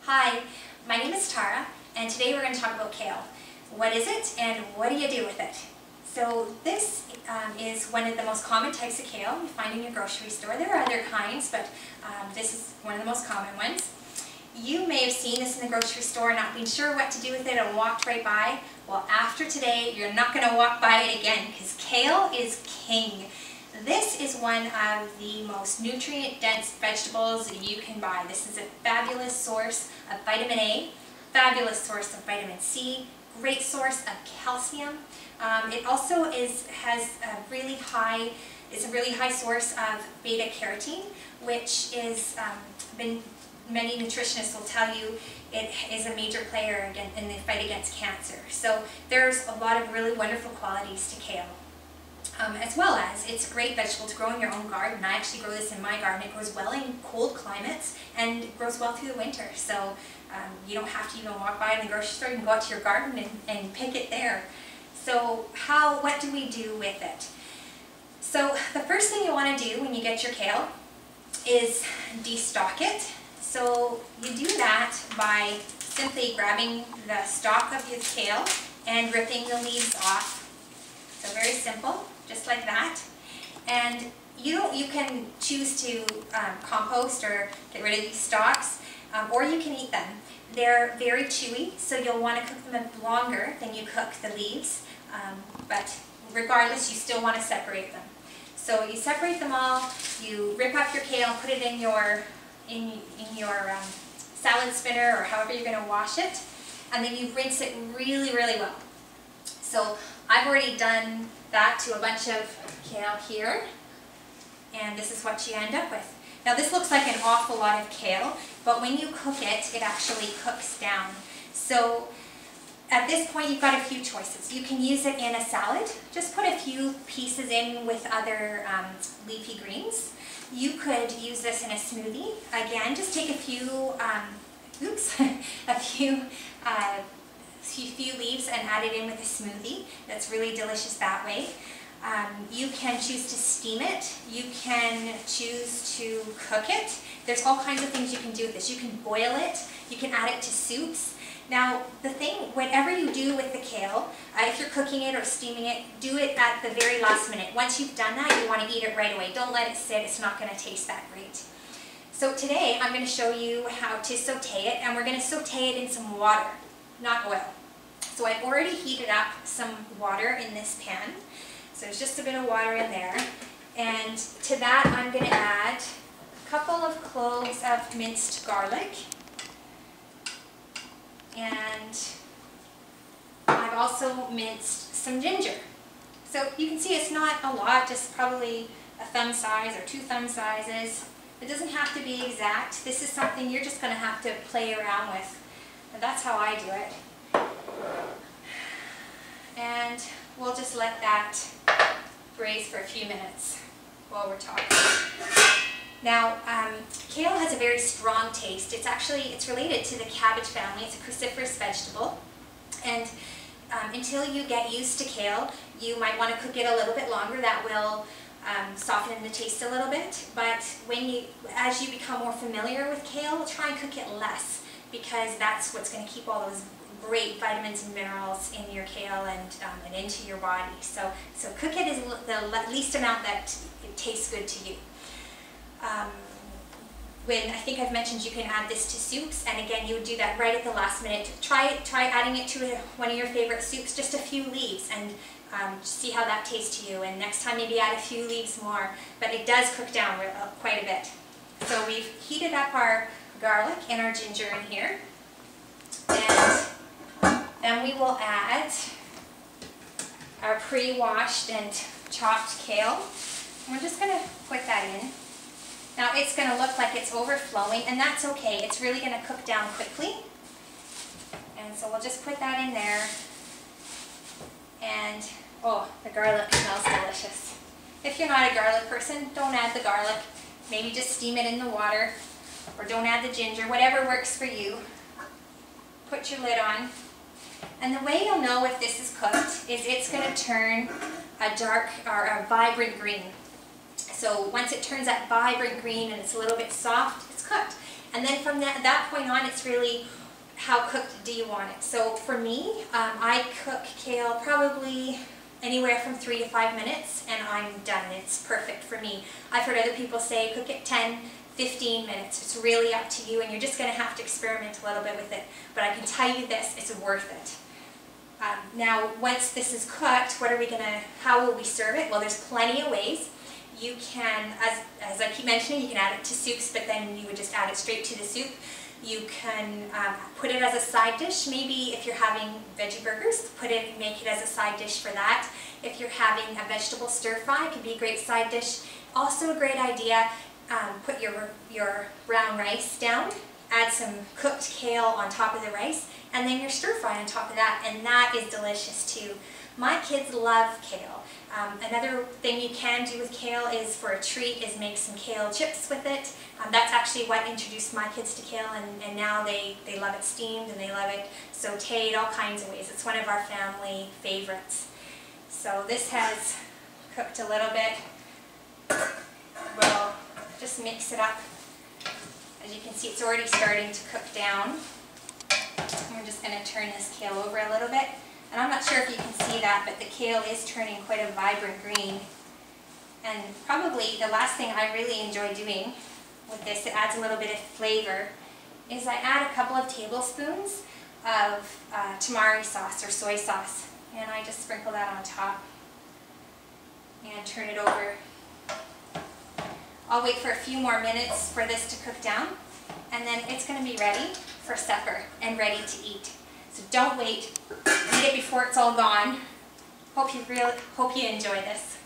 Hi, my name is Tara, and today we're going to talk about kale. What is it, and what do you do with it? So this is one of the most common types of kale you find in your grocery store. There are other kinds, but this is one of the most common ones. You may have seen this in the grocery store, not being sure what to do with it, and walked right by. Well, after today, you're not going to walk by it again, because kale is king. This is one of the most nutrient-dense vegetables you can buy. This is a fabulous source of vitamin A, fabulous source of vitamin C, great source of calcium. It also has a really high source of beta carotene, which is many nutritionists will tell you it is a major player in the fight against cancer. So there's a lot of really wonderful qualities to kale. As well as it's a great vegetable to grow in your own garden. I actually grow this in my garden. It grows well in cold climates and grows well through the winter. So you don't have to even walk by in the grocery store. You can go out to your garden and pick it there. So what do we do with it? So the first thing you want to do when you get your kale is destock it. So you do that by simply grabbing the stalk of your kale and ripping the leaves off. So very simple, just like that. And you can choose to compost or get rid of these stalks, or you can eat them. They're very chewy, so you'll want to cook them longer than you cook the leaves. But regardless, you still want to separate them. So you separate them all. You rip up your kale, put it in your salad spinner or however you're going to wash it, and then you rinse it really, really well. So I've already done that to a bunch of kale here, and this is what you end up with. Now this looks like an awful lot of kale, but when you cook it, it actually cooks down. So at this point you've got a few choices. You can use it in a salad, just put a few pieces in with other leafy greens. You could use this in a smoothie. Again, just take a few, few leaves and add it in with a smoothie. That's really delicious that way. You can choose to steam it. You can choose to cook it. There's all kinds of things you can do with this. You can boil it. You can add it to soups. Now, the thing, whatever you do with the kale, if you're cooking it or steaming it, do it at the very last minute. Once you've done that, you want to eat it right away. Don't let it sit. It's not going to taste that great. So today, I'm going to show you how to saute it, and we're going to saute it in some water, not oil. So I've already heated up some water in this pan. So there's just a bit of water in there. And to that, I'm going to add a couple of cloves of minced garlic. And I've also minced some ginger. So you can see it's not a lot, just probably a thumb size or 2 thumb sizes. It doesn't have to be exact. This is something you're just going to have to play around with. And that's how I do it. And we'll just let that braise for a few minutes while we're talking. Now, kale has a very strong taste. It's related to the cabbage family. It's a cruciferous vegetable. And until you get used to kale, you might want to cook it a little bit longer. That will soften the taste a little bit. But as you become more familiar with kale, try and cook it less, because that's what's going to keep all those great vitamins and minerals in your kale and into your body. So cook it as the least amount that it tastes good to you. I think I've mentioned you can add this to soups, and again you would do that right at the last minute. Try adding it to one of your favorite soups, just a few leaves, and see how that tastes to you. And next time maybe add a few leaves more, but it does cook down quite a bit. So we've heated up our garlic and our ginger in here, and then we will add our pre-washed and chopped kale. And we're just going to put that in. Now it's going to look like it's overflowing, and that's okay. It's really going to cook down quickly. And so we'll just put that in there. And oh, the garlic smells delicious. If you're not a garlic person, don't add the garlic. Maybe just steam it in the water, or don't add the ginger, whatever works for you. Put your lid on. And the way you'll know if this is cooked is it's going to turn a dark or a vibrant green. So once it turns that vibrant green and it's a little bit soft, it's cooked. And then from that point on, it's really how cooked do you want it. So for me, I cook kale probably anywhere from 3 to 5 minutes, and I'm done. It's perfect for me. I've heard other people say cook it 10, 15 minutes. It's really up to you, and you're just going to have to experiment a little bit with it. But I can tell you this, it's worth it. Now, once this is cooked, how will we serve it? Well, there's plenty of ways. You can, as I keep mentioning, you can add it to soups, but then you would just add it straight to the soup. You can put it as a side dish. Maybe if you're having veggie burgers, make it as a side dish for that. If you're having a vegetable stir fry, it could be a great side dish. Also a great idea, put your brown rice down, add some cooked kale on top of the rice, and then your stir fry on top of that, and that is delicious too. My kids love kale. Another thing you can do with kale is, for a treat, is make some kale chips with it. That's actually what introduced my kids to kale, and now they love it steamed, and they love it sauteed, all kinds of ways. It's one of our family favorites. So this has cooked a little bit. We'll just mix it up. As you can see, it's already starting to cook down. I'm just going to turn this kale over a little bit. And I'm not sure if you can see that, but the kale is turning quite a vibrant green. And probably the last thing I really enjoy doing with this, it adds a little bit of flavor, is I add a couple of tablespoons of tamari sauce or soy sauce. And I just sprinkle that on top and turn it over. I'll wait for a few more minutes for this to cook down, and then it's going to be ready for supper and ready to eat. So don't wait. Eat it before it's all gone. Hope you enjoy this.